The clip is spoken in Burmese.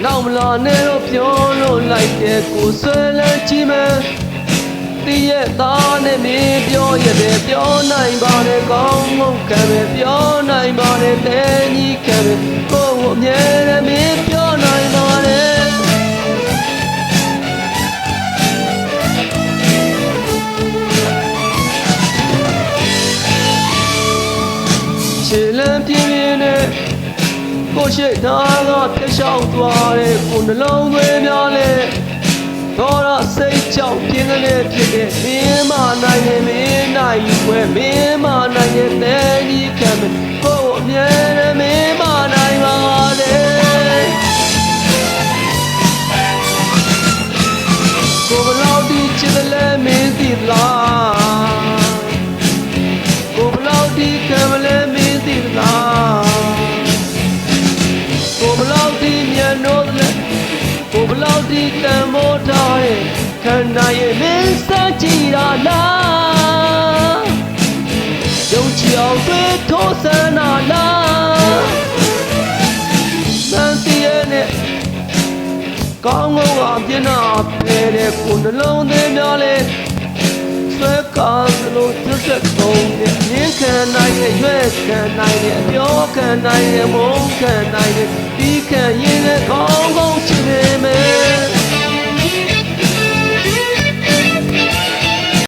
နောက်မလာနဲ့တော့ပြောလို့လိုက်တဲ့ကိုဆွဲလန်းချီမယ်တည့်ရဲ့သားနဲ့မင်းပြောရတဲ့ပြောနိုင်ပါတယ်ကောင်းမုန်းခံပဲပြောနိုင်ပါတယ်တဲကြီးခံပဲကိုယ်အမြဲတမ်းမင်းပြောနိုင်ပါတယ်ချစ်လန်းပြင်းပြင်းနဲ့ကိုရှိသားကပြရှောက်သွားတဲ့ကိုနှလုံးသွေးများလဲတော်ရစိတ်ချောက်ပြင်းတဲ့ဖြစ်တဲ့မင်းမနိုင်ရဲ့မင်းနိုင်ယူွယ်မင်းမနိုင်ရဲ့တဲကြီးခံမယ်ကိုယ်အမြဲတမ်းမင်းမနိုင်ပါတယ်ကိုယ်ဘလောက်ဒီချစ်တယ်လဲမင်းသိလားကိုယ်ဘလောက်ဒီခံမလဲမင်းသိလားကိုယ်ဘလောက်ဒီမြန်လို့လဲကိုဘလောက်ဒီတန်မိုးထားရဲ့ခန္ဓာရဲ့မင်းစကြည်ရလားယုံကြည်အောင်တွေ့ထိုးစမ်းနာလားမန်တီရဲ့နဲ့ကောင်းကောင်းအပြင်းနာဖဲတဲ့ကိုနှလုံးသွင်းများလဲဆွဲကားလို့သစ္စာကုန်နဲ့မြင်းခံနိုင်ရဲ့ရွက်ခံနိုင်ရဲ့အပြောခံနိုင်ရဲ့မုန်းခံနိုင်ရဲ့ဒီခံရင်လည်းကောင်းကောင်းချင်နေမယ်